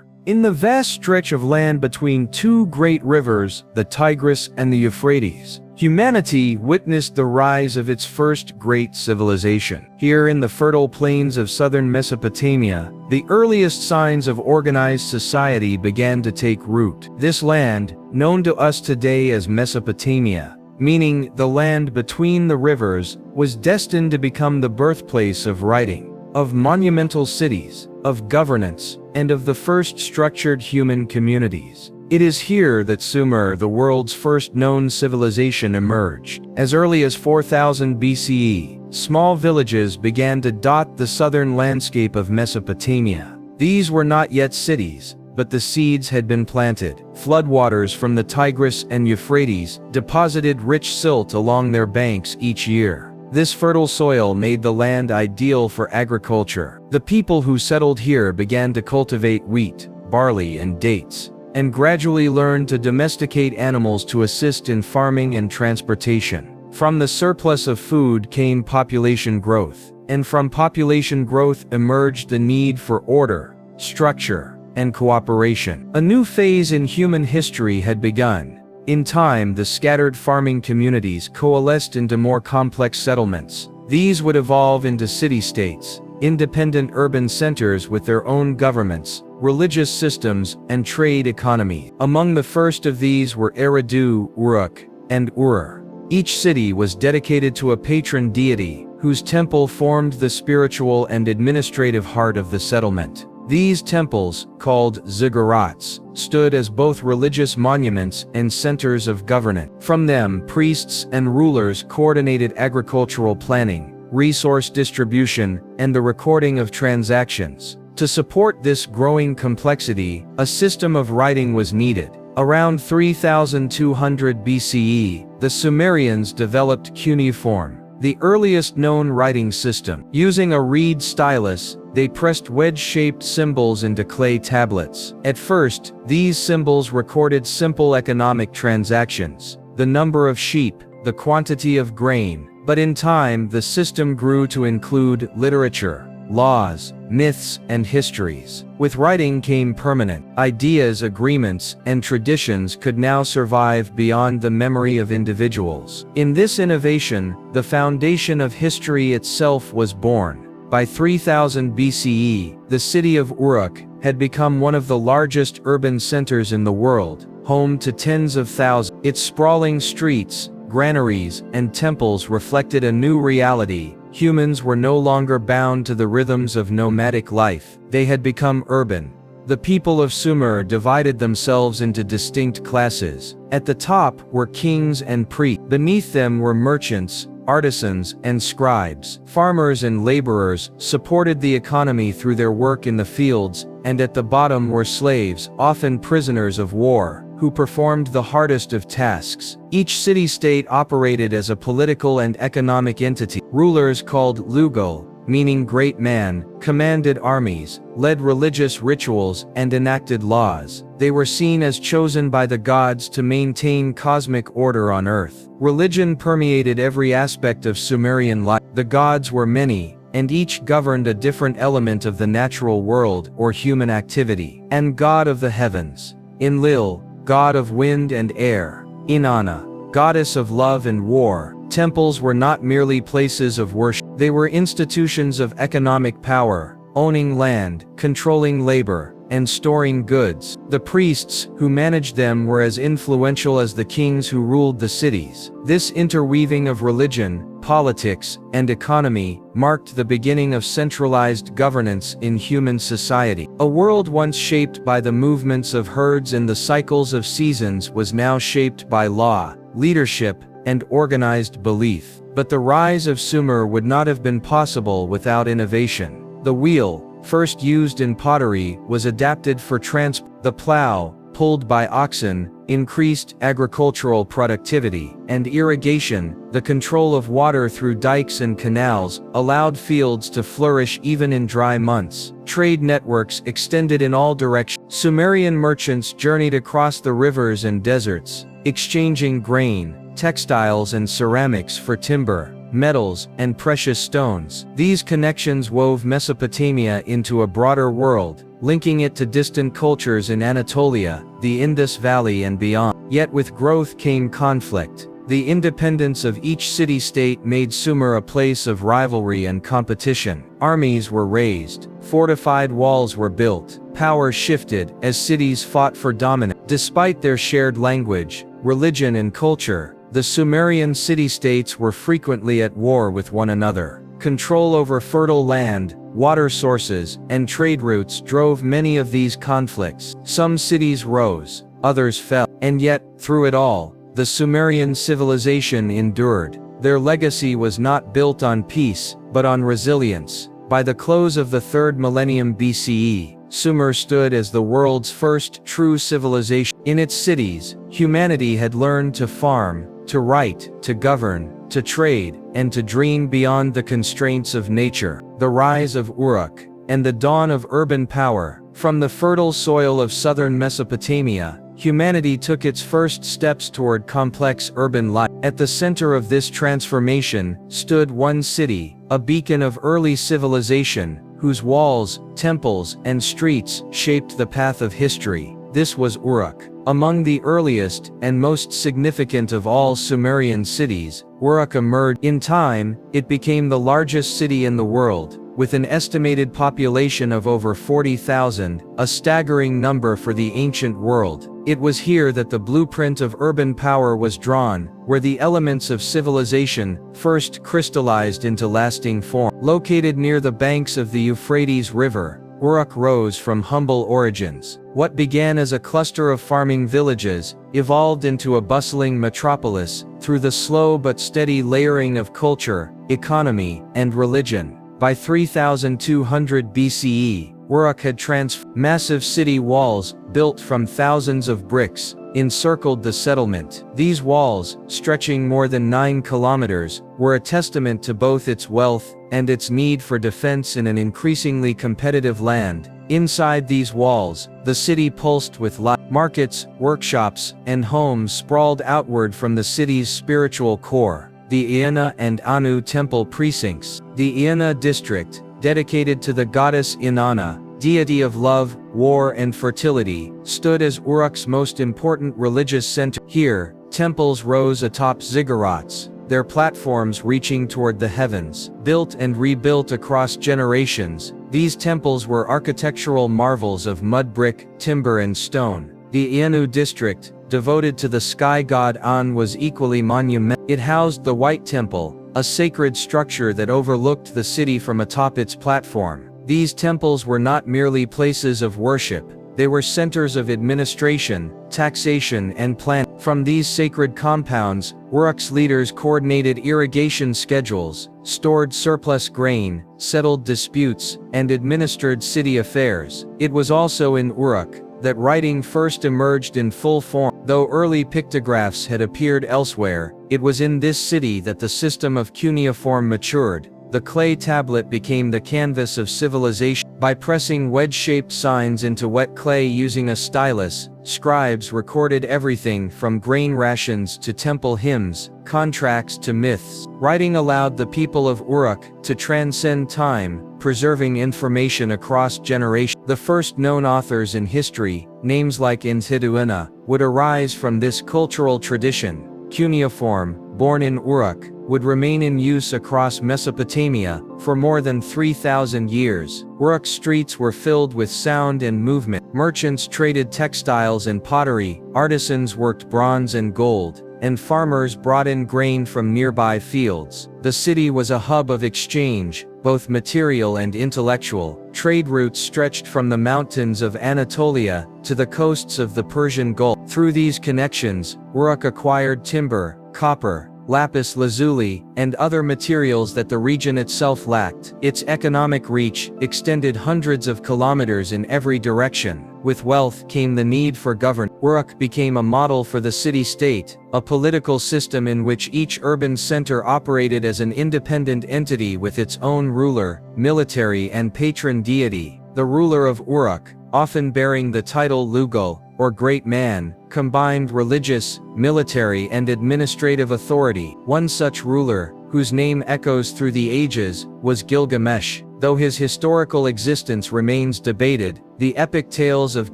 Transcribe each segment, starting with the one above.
Sumer. In the vast stretch of land between two great rivers, the Tigris and the Euphrates, humanity witnessed the rise of its first great civilization. Here in the fertile plains of southern Mesopotamia, the earliest signs of organized society began to take root. This land, known to us today as Mesopotamia, meaning the land between the rivers, was destined to become the birthplace of writing, of monumental cities, of governance, and of the first structured human communities. It is here that Sumer, the world's first known civilization, emerged. As early as 4000 BCE, small villages began to dot the southern landscape of Mesopotamia. These were not yet cities, but the seeds had been planted. Floodwaters from the Tigris and Euphrates deposited rich silt along their banks each year. This fertile soil made the land ideal for agriculture. The people who settled here began to cultivate wheat, barley, and dates, and gradually learned to domesticate animals to assist in farming and transportation. From the surplus of food came population growth, and from population growth emerged the need for order, structure, and cooperation. A new phase in human history had begun. In time, the scattered farming communities coalesced into more complex settlements. These would evolve into city-states, independent urban centers with their own governments, religious systems, and trade economy. Among the first of these were Eridu, Uruk, and Ur. Each city was dedicated to a patron deity, whose temple formed the spiritual and administrative heart of the settlement. These temples, called ziggurats, stood as both religious monuments and centers of governance. From them, priests and rulers coordinated agricultural planning, resource distribution, and the recording of transactions. To support this growing complexity, a system of writing was needed. Around 3200 BCE, the Sumerians developed cuneiform, the earliest known writing system. Using a reed stylus, they pressed wedge-shaped symbols into clay tablets. At first, these symbols recorded simple economic transactions, the number of sheep, the quantity of grain, but in time the system grew to include literature, laws, myths, and histories. With writing came permanent ideas, agreements, and traditions could now survive beyond the memory of individuals. In this innovation, the foundation of history itself was born. By 3000 BCE, the city of Uruk had become one of the largest urban centers in the world, home to tens of thousands. Its sprawling streets, granaries, and temples reflected a new reality. Humans were no longer bound to the rhythms of nomadic life. They had become urban. The people of Sumer divided themselves into distinct classes. At the top were kings and priests. Beneath them were merchants, artisans, and scribes. Farmers and laborers supported the economy through their work in the fields, and at the bottom were slaves, often prisoners of war, who performed the hardest of tasks. Each city-state operated as a political and economic entity. Rulers called Lugal, meaning great man, commanded armies, led religious rituals, and enacted laws. They were seen as chosen by the gods to maintain cosmic order on earth. Religion permeated every aspect of Sumerian life. The gods were many, and each governed a different element of the natural world or human activity. And god of the heavens. Enlil, god of wind and air. Inanna, goddess of love and war. Temples were not merely places of worship. They were institutions of economic power, owning land, controlling labor, and storing goods. The priests who managed them were as influential as the kings who ruled the cities. This interweaving of religion, politics, and economy marked the beginning of centralized governance in human society. A world once shaped by the movements of herds and the cycles of seasons was now shaped by law, leadership, and organized belief. But the rise of Sumer would not have been possible without innovation. The wheel, first used in pottery, was adapted for transport. The plow, pulled by oxen, increased agricultural productivity, and irrigation, the control of water through dikes and canals, allowed fields to flourish even in dry months. Trade networks extended in all directions. Sumerian merchants journeyed across the rivers and deserts, exchanging grain, textiles, and ceramics for timber, metals, and precious stones. These connections wove Mesopotamia into a broader world, linking it to distant cultures in Anatolia, the Indus Valley and beyond. Yet with growth came conflict. The independence of each city-state made Sumer a place of rivalry and competition. Armies were raised, fortified walls were built, power shifted as cities fought for dominance. Despite their shared language, religion and culture, the Sumerian city-states were frequently at war with one another. Control over fertile land, water sources, and trade routes drove many of these conflicts. Some cities rose, others fell. And yet, through it all, the Sumerian civilization endured. Their legacy was not built on peace, but on resilience. By the close of the 3rd millennium BCE, Sumer stood as the world's first true civilization. In its cities, humanity had learned to farm, to write, to govern, to trade, and to dream beyond the constraints of nature. The rise of Uruk, and the dawn of urban power. From the fertile soil of southern Mesopotamia, humanity took its first steps toward complex urban life. At the center of this transformation stood one city, a beacon of early civilization, whose walls, temples, and streets shaped the path of history. This was Uruk. Among the earliest and most significant of all Sumerian cities, Uruk emerged. In time, it became the largest city in the world, with an estimated population of over 40,000, a staggering number for the ancient world. It was here that the blueprint of urban power was drawn, where the elements of civilization first crystallized into lasting form. Located near the banks of the Euphrates River, Uruk rose from humble origins. What began as a cluster of farming villages evolved into a bustling metropolis through the slow but steady layering of culture, economy, and religion. By 3200 BCE, Uruk had transformed. Massive city walls, built from thousands of bricks, encircled the settlement. These walls, stretching more than 9 kilometers, were a testament to both its wealth and its need for defense in an increasingly competitive land. Inside these walls, the city pulsed with life. Markets, workshops, and homes sprawled outward from the city's spiritual core. The Inanna and Anu temple precincts. The Inanna district, dedicated to the goddess Inanna, deity of love, war and fertility, stood as Uruk's most important religious center. Here, temples rose atop ziggurats, their platforms reaching toward the heavens. Built and rebuilt across generations, these temples were architectural marvels of mud brick, timber and stone. The Anu district, devoted to the sky god An, was equally monumental. It housed the White Temple, a sacred structure that overlooked the city from atop its platform. These temples were not merely places of worship, they were centers of administration, taxation and planning. From these sacred compounds, Uruk's leaders coordinated irrigation schedules, stored surplus grain, settled disputes, and administered city affairs. It was also in Uruk that writing first emerged in full form. Though early pictographs had appeared elsewhere, it was in this city that the system of cuneiform matured. The clay tablet became the canvas of civilization. By pressing wedge-shaped signs into wet clay using a stylus, scribes recorded everything from grain rations to temple hymns, contracts to myths. Writing allowed the people of Uruk to transcend time, preserving information across generations. The first known authors in history, names like Enkiduina, would arise from this cultural tradition. Cuneiform, born in Uruk, would remain in use across Mesopotamia for more than 3,000 years. Uruk's streets were filled with sound and movement. Merchants traded textiles and pottery, artisans worked bronze and gold, and farmers brought in grain from nearby fields. The city was a hub of exchange, both material and intellectual. Trade routes stretched from the mountains of Anatolia to the coasts of the Persian Gulf. Through these connections, Uruk acquired timber, copper, lapis lazuli, and other materials that the region itself lacked. Its economic reach extended hundreds of kilometers in every direction. With wealth came the need for governance. Uruk became a model for the city-state, a political system in which each urban center operated as an independent entity with its own ruler, military and patron deity. The ruler of Uruk, often bearing the title Lugal, or Great Man, combined religious, military and administrative authority. One such ruler, whose name echoes through the ages, was Gilgamesh. Though his historical existence remains debated, the epic tales of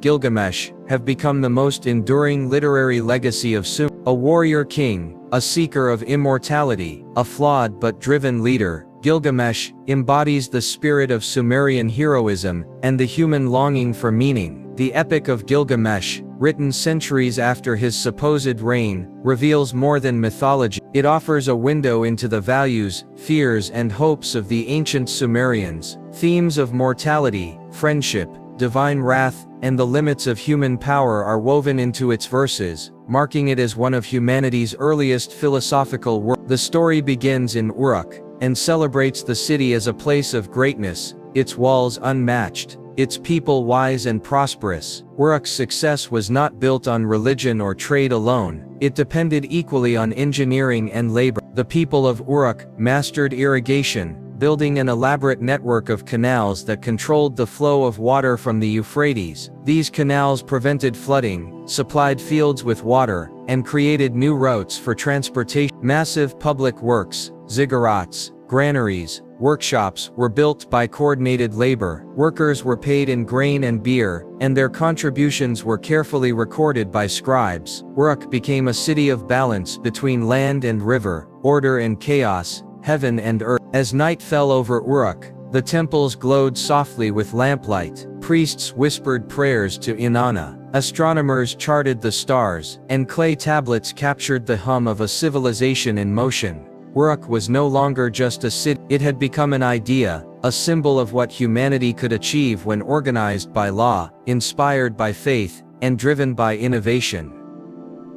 Gilgamesh have become the most enduring literary legacy of Sumer. A warrior king, a seeker of immortality, a flawed but driven leader, Gilgamesh embodies the spirit of Sumerian heroism and the human longing for meaning. The Epic of Gilgamesh, written centuries after his supposed reign, reveals more than mythology. It offers a window into the values, fears, and hopes of the ancient Sumerians. Themes of mortality, friendship, divine wrath, and the limits of human power are woven into its verses, marking it as one of humanity's earliest philosophical works. The story begins in Uruk, and celebrates the city as a place of greatness, its walls unmatched, its people wise and prosperous. Uruk's success was not built on religion or trade alone, it depended equally on engineering and labor. The people of Uruk mastered irrigation, building an elaborate network of canals that controlled the flow of water from the Euphrates. These canals prevented flooding, supplied fields with water, and created new routes for transportation. Massive public works, ziggurats, granaries, workshops were built by coordinated labor. Workers were paid in grain and beer, and their contributions were carefully recorded by scribes. Uruk became a city of balance between land and river, order and chaos, heaven and earth. As night fell over Uruk, the temples glowed softly with lamplight, priests whispered prayers to Inanna, astronomers charted the stars, and clay tablets captured the hum of a civilization in motion. Uruk was no longer just a city, it had become an idea, a symbol of what humanity could achieve when organized by law, inspired by faith, and driven by innovation.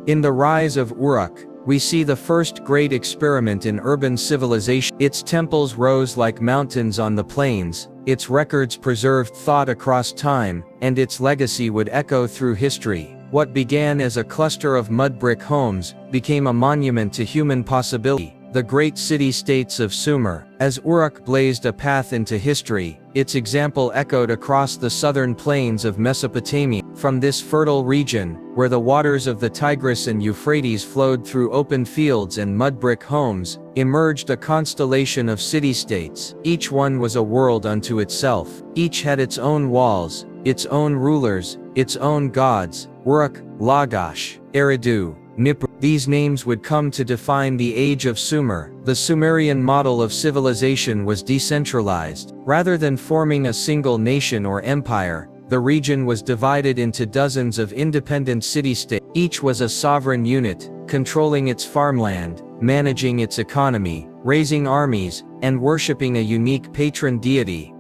In the rise of Uruk, we see the first great experiment in urban civilization. Its temples rose like mountains on the plains, its records preserved thought across time, and its legacy would echo through history. What began as a cluster of mud brick homes became a monument to human possibility. The great city-states of Sumer. As Uruk blazed a path into history, its example echoed across the southern plains of Mesopotamia. From this fertile region, where the waters of the Tigris and Euphrates flowed through open fields and mud brick homes, emerged a constellation of city-states. Each one was a world unto itself. Each had its own walls, its own rulers, its own gods. Uruk, Lagash, Eridu, Nippur. These names would come to define the age of Sumer. The Sumerian model of civilization was decentralized. Rather than forming a single nation or empire, the region was divided into dozens of independent city-states. Each was a sovereign unit, controlling its farmland, managing its economy, raising armies, and worshipping a unique patron deity.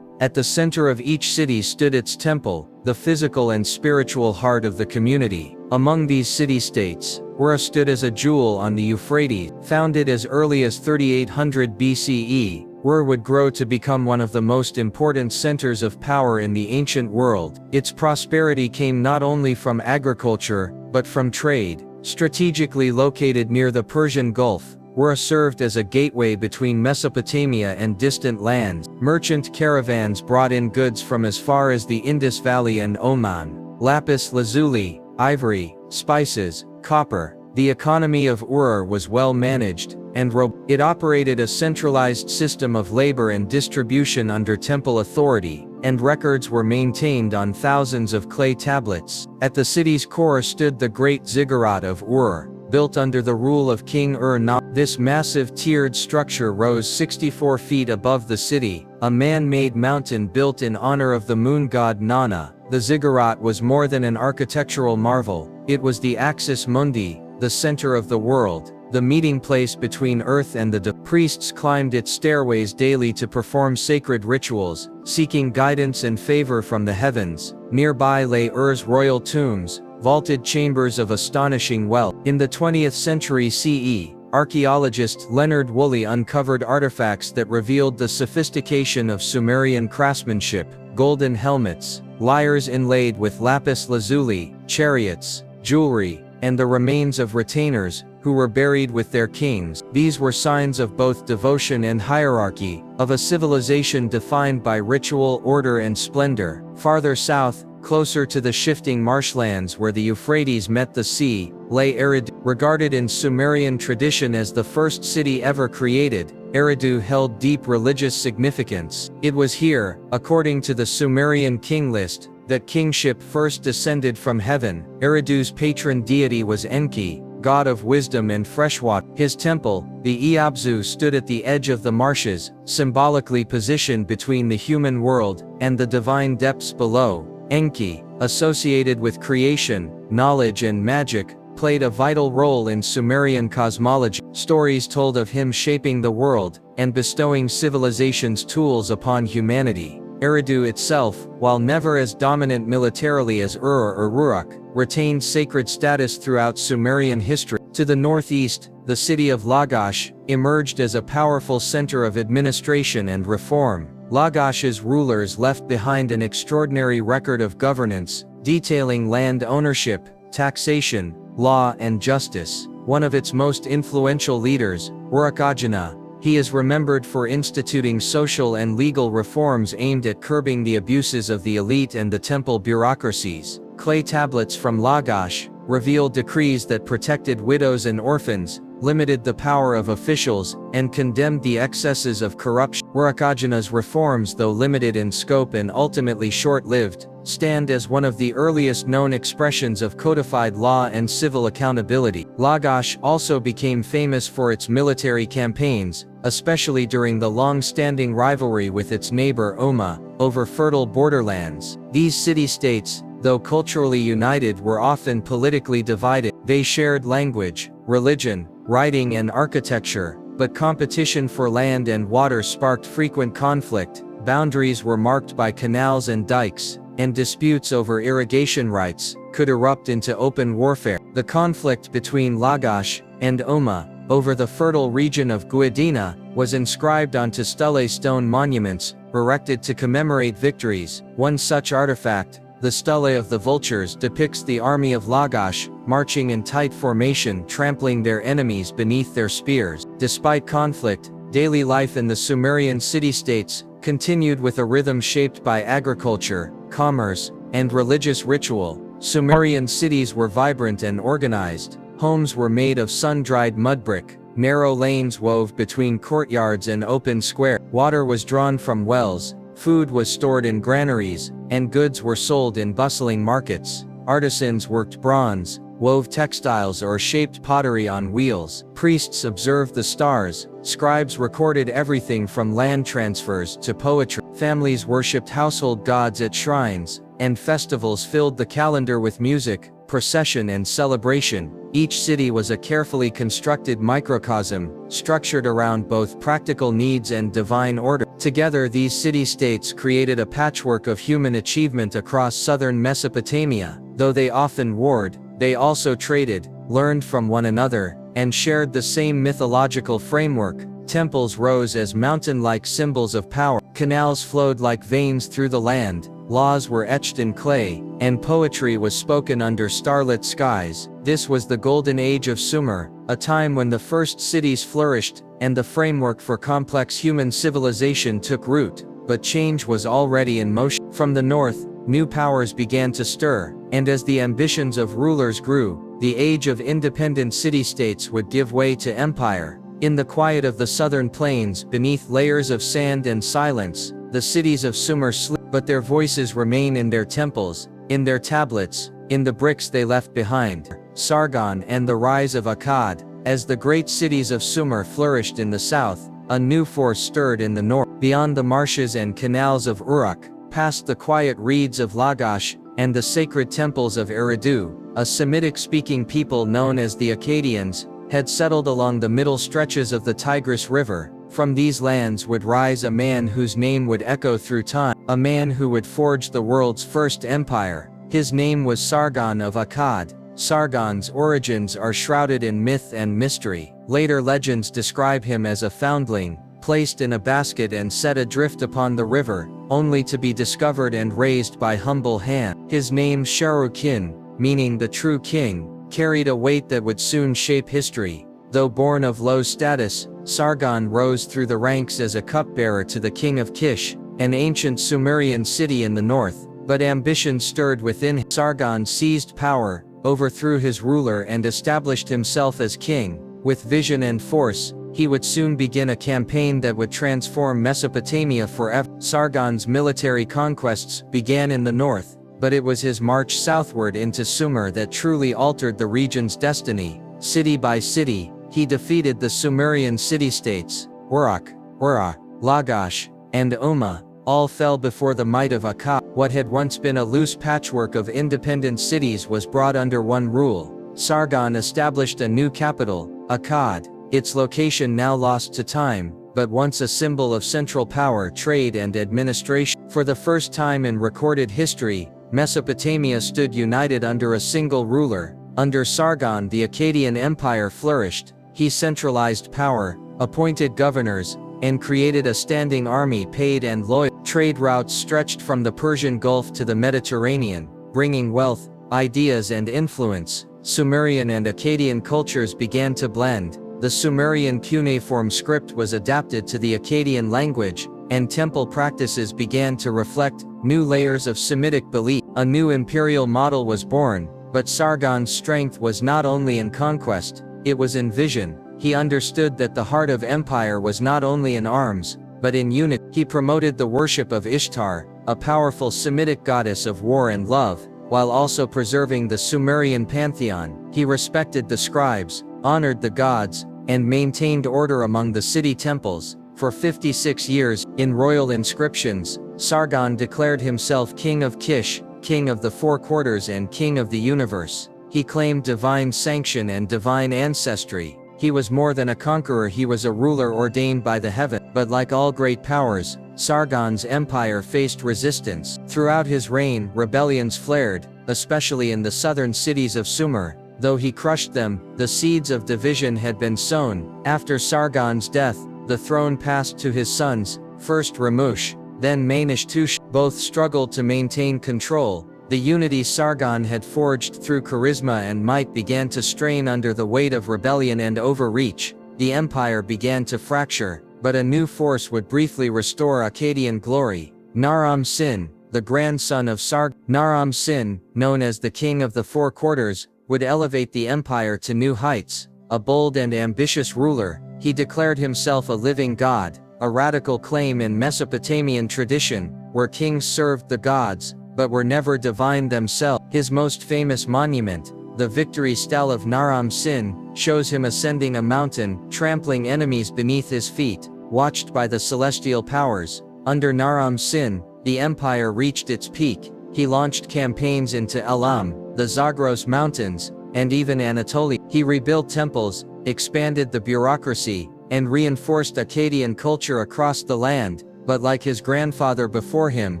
At the center of each city stood its temple, the physical and spiritual heart of the community. Among these city-states, Uruk stood as a jewel on the Euphrates. Founded as early as 3800 BCE, Uruk would grow to become one of the most important centers of power in the ancient world. Its prosperity came not only from agriculture, but from trade. Strategically located near the Persian Gulf, Uruk served as a gateway between Mesopotamia and distant lands. Merchant caravans brought in goods from as far as the Indus Valley and Oman. Lapis lazuli, ivory, spices, copper. The economy of Ur was well managed, and it operated a centralized system of labor and distribution under temple authority, and records were maintained on thousands of clay tablets. At the city's core stood the great ziggurat of Ur, built under the rule of King Ur. This massive tiered structure rose 64 feet above the city, a man-made mountain built in honor of the moon god Nana. The ziggurat was more than an architectural marvel, it was the axis mundi, the center of the world, the meeting place between earth and the priests climbed its stairways daily to perform sacred rituals, seeking guidance and favor from the heavens. Nearby lay Ur's royal tombs, vaulted chambers of astonishing wealth. In the 20th century CE, archaeologist Leonard Woolley uncovered artifacts that revealed the sophistication of Sumerian craftsmanship: golden helmets, lyres inlaid with lapis lazuli, chariots, jewelry, and the remains of retainers, who were buried with their kings. These were signs of both devotion and hierarchy, of a civilization defined by ritual, order, and splendor. Farther south, Closer to the shifting marshlands where the Euphrates met the sea, lay Eridu. Regarded in Sumerian tradition as the first city ever created, Eridu held deep religious significance. It was here, according to the Sumerian king list, that kingship first descended from heaven. Eridu's patron deity was Enki, god of wisdom and freshwater. His temple, the Iabzu, stood at the edge of the marshes, symbolically positioned between the human world and the divine depths below. Enki, associated with creation, knowledge and magic, played a vital role in Sumerian cosmology. Stories told of him shaping the world and bestowing civilization's tools upon humanity. Eridu itself, while never as dominant militarily as Ur or Uruk, retained sacred status throughout Sumerian history. To the northeast, the city of Lagash emerged as a powerful center of administration and reform. Lagash's rulers left behind an extraordinary record of governance, detailing land ownership, taxation, law and justice. One of its most influential leaders, Uruk and Ur, he is remembered for instituting social and legal reforms aimed at curbing the abuses of the elite and the temple bureaucracies. Clay tablets from Lagash reveal decrees that protected widows and orphans, limited the power of officials, and condemned the excesses of corruption. Uruk and Ur's reforms, though limited in scope and ultimately short-lived, stand as one of the earliest known expressions of codified law and civil accountability. Lagash also became famous for its military campaigns, especially during the long-standing rivalry with its neighbor Umma over fertile borderlands. These city-states, though culturally united, were often politically divided. They shared language, religion, writing and architecture, but competition for land and water sparked frequent conflict. Boundaries were marked by canals and dikes, and disputes over irrigation rights could erupt into open warfare. The conflict between Lagash and Umma over the fertile region of Guadina was inscribed onto stele stone monuments, erected to commemorate victories. One such artifact, the Stele of the Vultures, depicts the army of Lagash marching in tight formation, trampling their enemies beneath their spears. Despite conflict, daily life in the Sumerian city-states continued with a rhythm shaped by agriculture, commerce, and religious ritual. Sumerian cities were vibrant and organized. Homes were made of sun-dried mud brick. Narrow lanes wove between courtyards and open squares. Water was drawn from wells, food was stored in granaries, and goods were sold in bustling markets. Artisans worked bronze, wove textiles or shaped pottery on wheels. Priests observed the stars. Scribes recorded everything from land transfers to poetry. Families worshipped household gods at shrines, and festivals filled the calendar with music, procession and celebration. Each city was a carefully constructed microcosm, structured around both practical needs and divine order. Together, these city-states created a patchwork of human achievement across southern Mesopotamia. Though they often warred, they also traded, learned from one another, and shared the same mythological framework. Temples rose as mountain-like symbols of power. Canals flowed like veins through the land. Laws were etched in clay, and poetry was spoken under starlit skies. This was the golden age of Sumer, a time when the first cities flourished, and the framework for complex human civilization took root. But change was already in motion. From the north, new powers began to stir, and as the ambitions of rulers grew, the age of independent city-states would give way to empire. In the quiet of the southern plains, beneath layers of sand and silence, the cities of Sumer sleep, but their voices remain in their temples, in their tablets, in the bricks they left behind. Sargon and the rise of Akkad. As the great cities of Sumer flourished in the south, a new force stirred in the north. Beyond the marshes and canals of Uruk, past the quiet reeds of Lagash, and the sacred temples of Eridu, a Semitic-speaking people known as the Akkadians had settled along the middle stretches of the Tigris River. From these lands would rise a man whose name would echo through time, a man who would forge the world's first empire. His name was Sargon of Akkad. Sargon's origins are shrouded in myth and mystery. Later legends describe him as a foundling, placed in a basket and set adrift upon the river, only to be discovered and raised by humble hand. His name Sharukin, meaning the true king, carried a weight that would soon shape history. Though born of low status, Sargon rose through the ranks as a cupbearer to the king of Kish, an ancient Sumerian city in the north. But ambition stirred within him. Sargon seized power, overthrew his ruler and established himself as king. With vision and force, he would soon begin a campaign that would transform Mesopotamia forever. Sargon's military conquests began in the north, but it was his march southward into Sumer that truly altered the region's destiny. City by city, he defeated the Sumerian city-states. Uruk, Ur, Lagash, and Umma, all fell before the might of Akkad. What had once been a loose patchwork of independent cities was brought under one rule. Sargon established a new capital, Akkad, its location now lost to time, but once a symbol of central power, trade and administration. For the first time in recorded history, Mesopotamia stood united under a single ruler. Under Sargon, the Akkadian Empire flourished. He centralized power, appointed governors, and created a standing army paid and loyal. Trade routes stretched from the Persian Gulf to the Mediterranean, bringing wealth, ideas and influence. Sumerian and Akkadian cultures began to blend. The Sumerian cuneiform script was adapted to the Akkadian language, and temple practices began to reflect new layers of Semitic belief. A new imperial model was born, but Sargon's strength was not only in conquest, it was in vision. He understood that the heart of empire was not only in arms, but in unity. He promoted the worship of Ishtar, a powerful Semitic goddess of war and love, while also preserving the Sumerian pantheon. He respected the scribes, honored the gods, and maintained order among the city temples. For 56 years, in royal inscriptions, Sargon declared himself king of Kish, king of the four quarters and king of the universe. He claimed divine sanction and divine ancestry. He was more than a conqueror, he was a ruler ordained by the heaven. But like all great powers, Sargon's empire faced resistance. Throughout his reign, rebellions flared, especially in the southern cities of Sumer. Though he crushed them, the seeds of division had been sown. After Sargon's death, the throne passed to his sons, first Ramush, then Manishtush. Both struggled to maintain control. The unity Sargon had forged through charisma and might began to strain under the weight of rebellion and overreach. The empire began to fracture, but a new force would briefly restore Akkadian glory. Naram Sin, the grandson of Sargon. Naram Sin, known as the King of the Four Quarters, would elevate the empire to new heights. A bold and ambitious ruler, he declared himself a living god, a radical claim in Mesopotamian tradition, where kings served the gods, but were never divine themselves. His most famous monument, the Victory Stele of Naram Sin, shows him ascending a mountain, trampling enemies beneath his feet, watched by the celestial powers. Under Naram Sin, the empire reached its peak. He launched campaigns into Elam, the Zagros Mountains, and even Anatolia. He rebuilt temples, expanded the bureaucracy, and reinforced Akkadian culture across the land. But like his grandfather before him,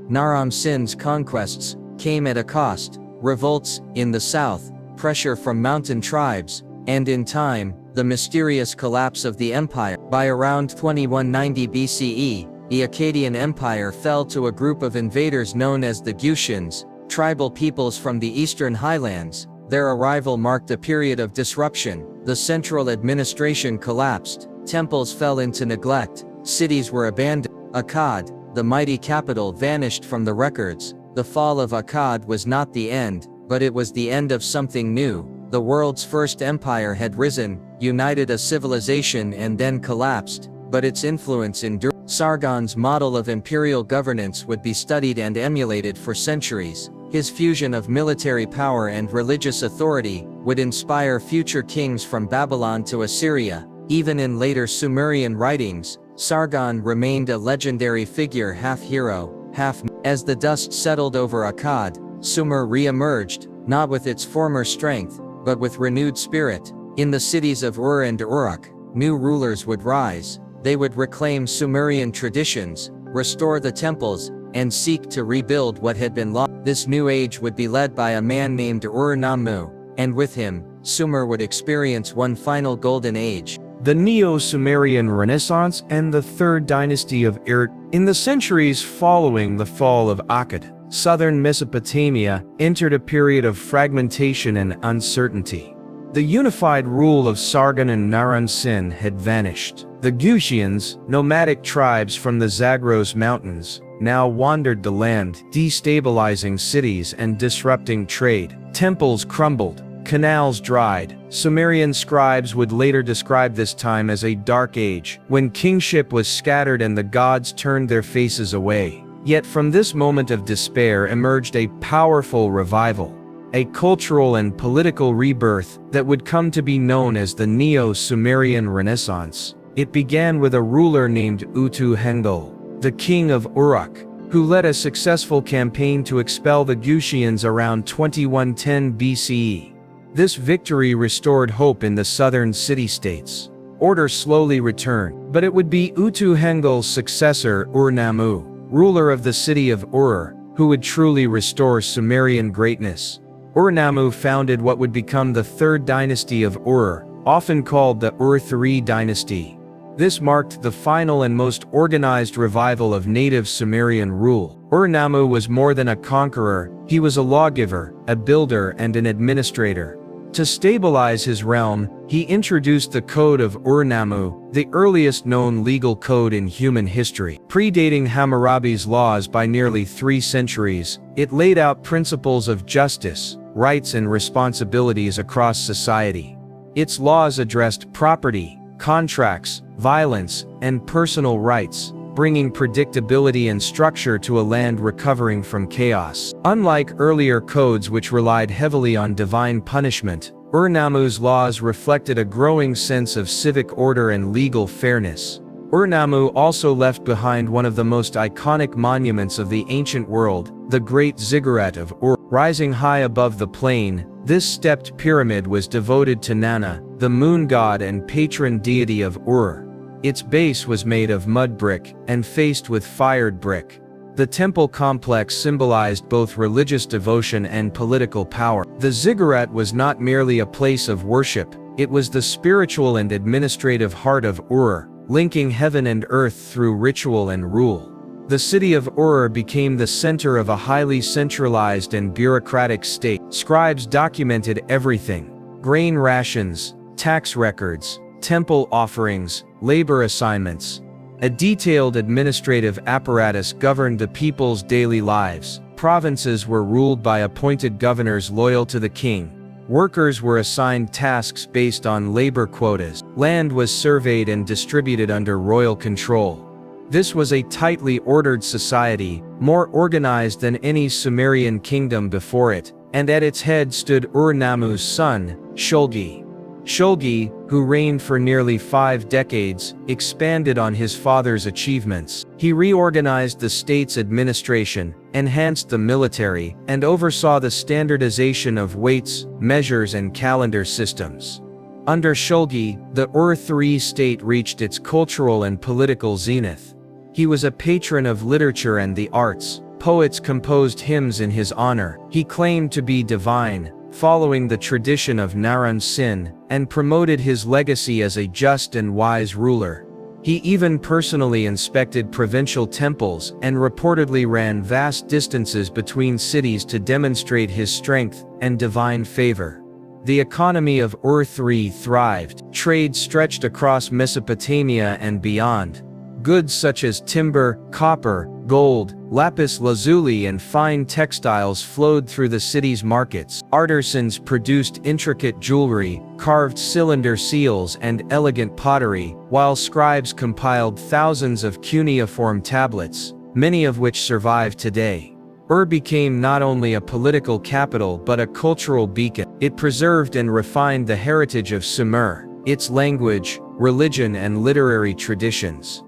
Naram Sin's conquests came at a cost: revolts in the south, pressure from mountain tribes, and in time, the mysterious collapse of the empire. By around 2190 BCE, the Akkadian Empire fell to a group of invaders known as the Gutians, tribal peoples from the eastern highlands. Their arrival marked a period of disruption. The central administration collapsed, temples fell into neglect, cities were abandoned. Akkad, the mighty capital, vanished from the records. The fall of Akkad was not the end, but it was the end of something new. The world's first empire had risen, united a civilization and then collapsed, but its influence endured. Sargon's model of imperial governance would be studied and emulated for centuries. His fusion of military power and religious authority would inspire future kings from Babylon to Assyria. Even in later Sumerian writings, Sargon remained a legendary figure, half hero, half myth. As the dust settled over Akkad, Sumer re-emerged, not with its former strength, but with renewed spirit. In the cities of Ur and Uruk, new rulers would rise. They would reclaim Sumerian traditions, restore the temples, and seek to rebuild what had been lost. This new age would be led by a man named Ur-Nammu, and with him, Sumer would experience one final golden age: the Neo-Sumerian Renaissance and the Third Dynasty of Uruk. In the centuries following the fall of Akkad, southern Mesopotamia entered a period of fragmentation and uncertainty. The unified rule of Sargon and Naram Sin had vanished. The Gutians, nomadic tribes from the Zagros Mountains, now wandered the land, destabilizing cities and disrupting trade. Temples crumbled, canals dried. Sumerian scribes would later describe this time as a dark age, when kingship was scattered and the gods turned their faces away. Yet from this moment of despair emerged a powerful revival, a cultural and political rebirth that would come to be known as the Neo-Sumerian Renaissance. It began with a ruler named Utu-Hengel, the king of Uruk, who led a successful campaign to expel the Gutians around 2110 BCE. This victory restored hope in the southern city-states. Order slowly returned, but it would be Utu-Hengel's successor, Ur-Nammu, ruler of the city of Ur, who would truly restore Sumerian greatness. Ur-Nammu founded what would become the third dynasty of Ur, often called the Ur-III dynasty. This marked the final and most organized revival of native Sumerian rule. Ur-Nammu was more than a conqueror, he was a lawgiver, a builder and an administrator. To stabilize his realm, he introduced the Code of Ur-Nammu, the earliest known legal code in human history. Predating Hammurabi's laws by nearly 3 centuries, it laid out principles of justice, rights and responsibilities across society. Its laws addressed property, contracts, violence, and personal rights, bringing predictability and structure to a land recovering from chaos. Unlike earlier codes which relied heavily on divine punishment, Ur-Nammu's laws reflected a growing sense of civic order and legal fairness. Ur-Nammu also left behind one of the most iconic monuments of the ancient world, the Great Ziggurat of Ur. Rising high above the plain, this stepped pyramid was devoted to Nana, the moon god and patron deity of Ur. Its base was made of mud brick, and faced with fired brick. The temple complex symbolized both religious devotion and political power. The ziggurat was not merely a place of worship, it was the spiritual and administrative heart of Ur, linking heaven and earth through ritual and rule. The city of Ur became the center of a highly centralized and bureaucratic state. Scribes documented everything: grain rations, tax records, temple offerings, labor assignments. A detailed administrative apparatus governed the people's daily lives. Provinces were ruled by appointed governors loyal to the king. Workers were assigned tasks based on labor quotas. Land was surveyed and distributed under royal control. This was a tightly ordered society, more organized than any Sumerian kingdom before it, and at its head stood Ur-Nammu's son, Shulgi. Shulgi, who reigned for nearly 5 decades, expanded on his father's achievements. He reorganized the state's administration, enhanced the military, and oversaw the standardization of weights, measures and calendar systems. Under Shulgi, the Ur-III state reached its cultural and political zenith. He was a patron of literature and the arts. Poets composed hymns in his honor. He claimed to be divine, following the tradition of Naram-Sin, and promoted his legacy as a just and wise ruler. He even personally inspected provincial temples and reportedly ran vast distances between cities to demonstrate his strength and divine favor. The economy of Ur-III thrived. Trade stretched across Mesopotamia and beyond. Goods such as timber, copper, gold, lapis lazuli and fine textiles flowed through the city's markets. Artisans produced intricate jewelry, carved cylinder seals and elegant pottery, while scribes compiled thousands of cuneiform tablets, many of which survive today. Ur became not only a political capital but a cultural beacon. It preserved and refined the heritage of Sumer, its language, religion and literary traditions.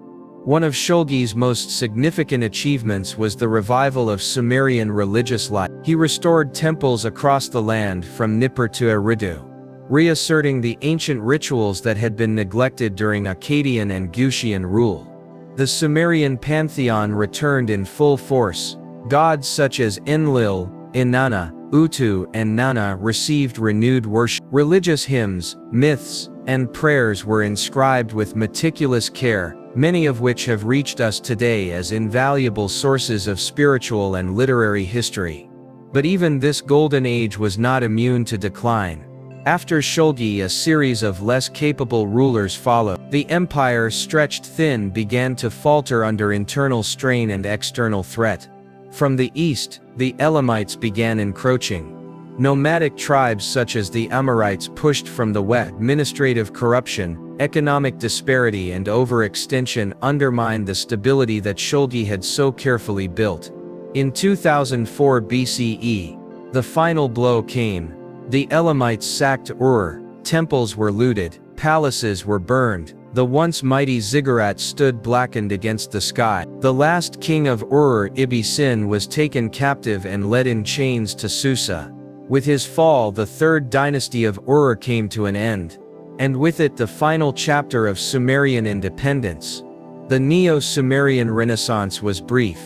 One of Shulgi's most significant achievements was the revival of Sumerian religious life. He restored temples across the land from Nippur to Eridu, reasserting the ancient rituals that had been neglected during Akkadian and Gutian rule. The Sumerian pantheon returned in full force. Gods such as Enlil, Inanna, Utu and Nana received renewed worship. Religious hymns, myths, and prayers were inscribed with meticulous care, many of which have reached us today as invaluable sources of spiritual and literary history. But even this golden age was not immune to decline. After Shulgi, a series of less capable rulers followed. The empire, stretched thin, began to falter under internal strain and external threat. From the east, the Elamites began encroaching. Nomadic tribes such as the Amorites pushed from the west. Administrative corruption, economic disparity and overextension undermined the stability that Shulgi had so carefully built. In 2004 BCE, the final blow came. The Elamites sacked Ur, temples were looted, palaces were burned, the once mighty ziggurat stood blackened against the sky. The last king of Ur, Ibbi-Sin, was taken captive and led in chains to Susa. With his fall, the third dynasty of Ur came to an end. And with it the final chapter of Sumerian independence. The Neo-Sumerian Renaissance was brief,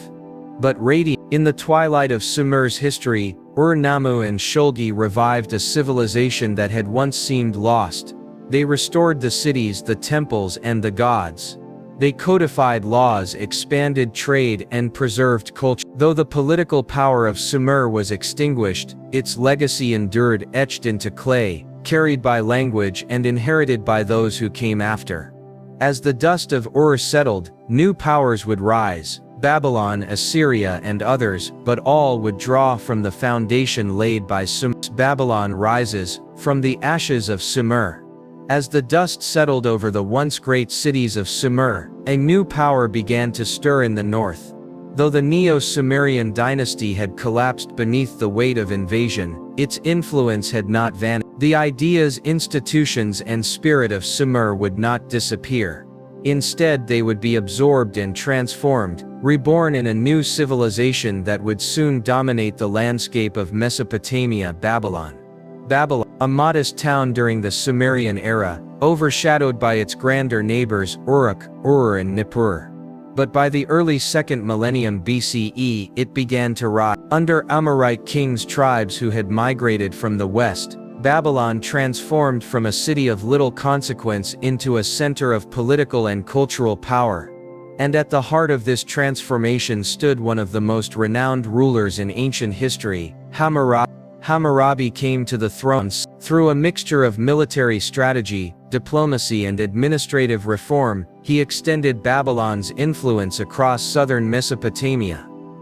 but radiant. In the twilight of Sumer's history, Ur-Nammu and Shulgi revived a civilization that had once seemed lost. They restored the cities, the temples, and the gods. They codified laws, expanded trade, and preserved culture. Though the political power of Sumer was extinguished, its legacy endured, etched into clay, carried by language and inherited by those who came after. As the dust of Ur settled, new powers would rise. Babylon, Assyria, and others, but all would draw from the foundation laid by Sumer. Babylon rises from the ashes of Sumer. As the dust settled over the once great cities of Sumer, a new power began to stir in the north. Though the Neo-Sumerian dynasty had collapsed beneath the weight of invasion, its influence had not vanished. The ideas, institutions, and spirit of Sumer would not disappear. Instead, they would be absorbed and transformed, reborn in a new civilization that would soon dominate the landscape of Mesopotamia. Babylon. Babylon, a modest town during the Sumerian era, overshadowed by its grander neighbors Uruk, Ur, and Nippur. But by the early 2nd millennium BCE, it began to rise. Under Amorite kings, tribes who had migrated from the west, Babylon transformed from a city of little consequence into a center of political and cultural power. And at the heart of this transformation stood one of the most renowned rulers in ancient history, Hammurabi. Hammurabi came to the throne through a mixture of military strategy, diplomacy, and administrative reform. He extended Babylon's influence across southern Mesopotamia.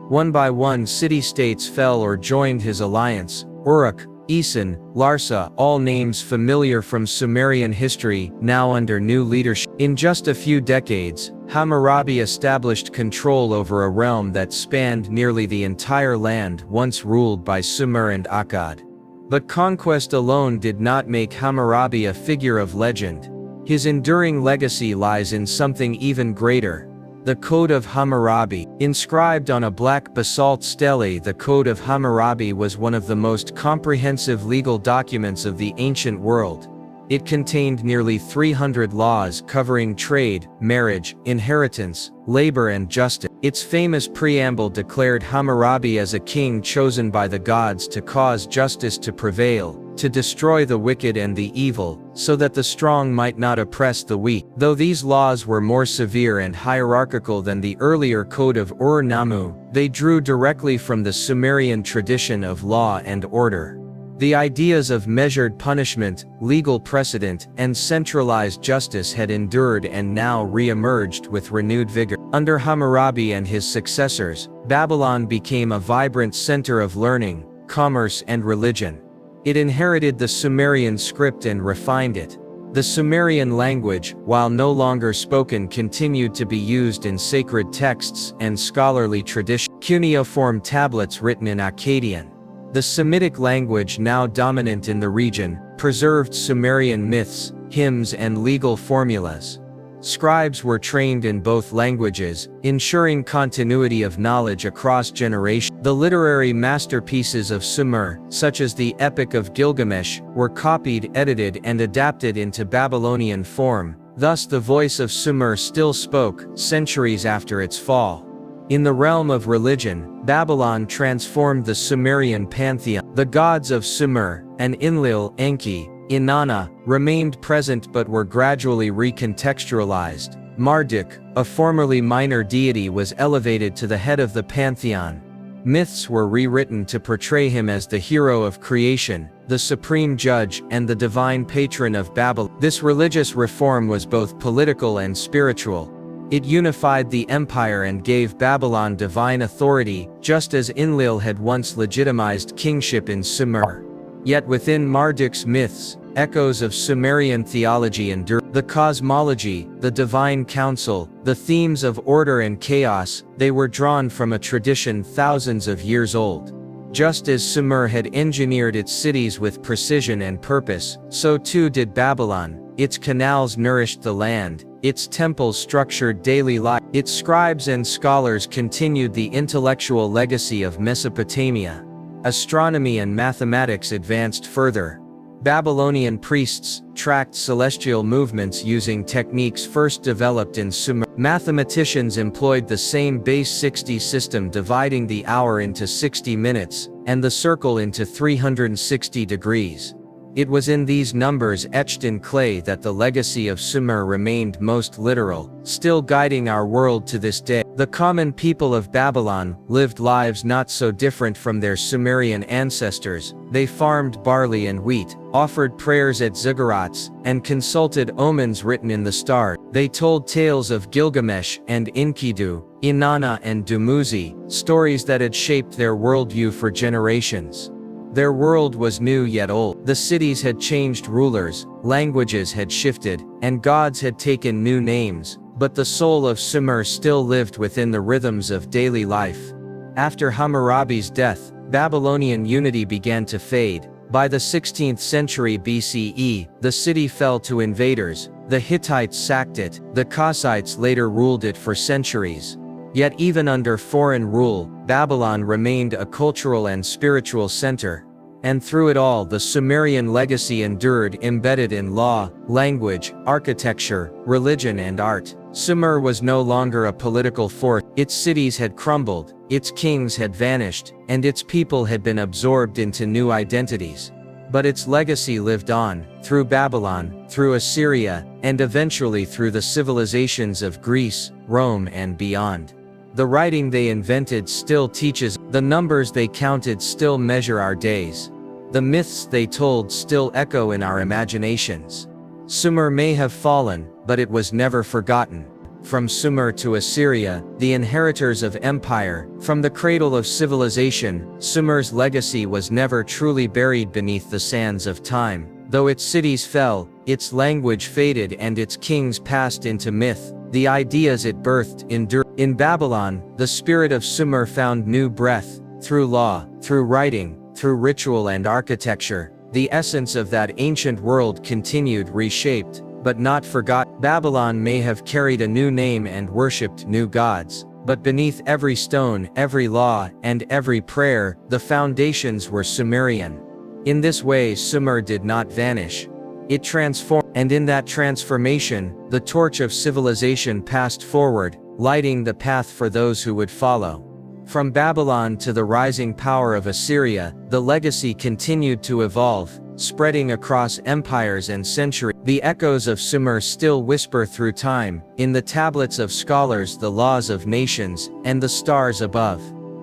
One by one, city-states fell or joined his alliance. Uruk, Isin, Larsa, all names familiar from Sumerian history, now under new leadership. In just a few decades, Hammurabi established control over a realm that spanned nearly the entire land once ruled by Sumer and Akkad. But conquest alone did not make Hammurabi a figure of legend. His enduring legacy lies in something even greater. The Code of Hammurabi. Inscribed on a black basalt stele, the Code of Hammurabi was one of the most comprehensive legal documents of the ancient world. It contained nearly 300 laws covering trade, marriage, inheritance, labor, and justice. Its famous preamble declared Hammurabi as a king chosen by the gods to cause justice to prevail, to destroy the wicked and the evil, so that the strong might not oppress the weak. Though these laws were more severe and hierarchical than the earlier Code of Ur-Nammu, they drew directly from the Sumerian tradition of law and order. The ideas of measured punishment, legal precedent, and centralized justice had endured and now re-emerged with renewed vigor. Under Hammurabi and his successors, Babylon became a vibrant center of learning, commerce, and religion. It inherited the Sumerian script and refined it. The Sumerian language, while no longer spoken, continued to be used in sacred texts and scholarly tradition. Cuneiform tablets written in Akkadian, the Semitic language now dominant in the region, preserved Sumerian myths, hymns, and legal formulas. Scribes were trained in both languages, ensuring continuity of knowledge across generations. The literary masterpieces of Sumer, such as the Epic of Gilgamesh, were copied, edited, and adapted into Babylonian form. Thus the voice of Sumer still spoke, centuries after its fall. In the realm of religion, Babylon transformed the Sumerian pantheon. The gods of Sumer, and Enlil, Enki, Inanna, remained present but were gradually recontextualized. Marduk, a formerly minor deity, was elevated to the head of the pantheon. Myths were rewritten to portray him as the hero of creation, the supreme judge, and the divine patron of Babylon. This religious reform was both political and spiritual. It unified the empire and gave Babylon divine authority, just as Enlil had once legitimized kingship in Sumer. Yet within Marduk's myths, echoes of Sumerian theology endure. The cosmology, the divine council, the themes of order and chaos, they were drawn from a tradition thousands of years old. Just as Sumer had engineered its cities with precision and purpose, so too did Babylon. Its canals nourished the land, its temples structured daily life, its scribes and scholars continued the intellectual legacy of Mesopotamia. Astronomy and mathematics advanced further. Babylonian priests tracked celestial movements using techniques first developed in Sumer. Mathematicians employed the same base 60 system, dividing the hour into 60 minutes, and the circle into 360 degrees. It was in these numbers etched in clay that the legacy of Sumer remained most literal, still guiding our world to this day. The common people of Babylon lived lives not so different from their Sumerian ancestors. They farmed barley and wheat, offered prayers at ziggurats, and consulted omens written in the stars. They told tales of Gilgamesh and Enkidu, Inanna and Dumuzi, stories that had shaped their worldview for generations. Their world was new yet old. The cities had changed rulers, languages had shifted, and gods had taken new names, but the soul of Sumer still lived within the rhythms of daily life. After Hammurabi's death, Babylonian unity began to fade. By the 16th century BCE, the city fell to invaders. The Hittites sacked it. The Kassites later ruled it for centuries. Yet even under foreign rule, Babylon remained a cultural and spiritual center. And through it all, the Sumerian legacy endured, embedded in law, language, architecture, religion and art. Sumer was no longer a political force. Its cities had crumbled, its kings had vanished, and its people had been absorbed into new identities. But its legacy lived on, through Babylon, through Assyria, and eventually through the civilizations of Greece, Rome and beyond. The writing they invented still teaches, the numbers they counted still measure our days. The myths they told still echo in our imaginations. Sumer may have fallen, but it was never forgotten. From Sumer to Assyria, the inheritors of empire, from the cradle of civilization, Sumer's legacy was never truly buried beneath the sands of time. Though its cities fell, its language faded and its kings passed into myth, the ideas it birthed endured. In Babylon, the spirit of Sumer found new breath. Through law, through writing, through ritual and architecture, the essence of that ancient world continued, reshaped, but not forgot. Babylon may have carried a new name and worshipped new gods, but beneath every stone, every law, and every prayer, the foundations were Sumerian. In this way, Sumer did not vanish. It transformed, and in that transformation, the torch of civilization passed forward, lighting the path for those who would follow. From Babylon to the rising power of Assyria, the legacy continued to evolve, spreading across empires and centuries. The echoes of Sumer still whisper through time, in the tablets of scholars, the laws of nations, and the stars above.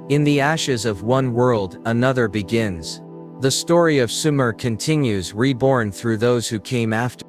In the ashes of one world, another begins. The story of Sumer continues, reborn through those who came after.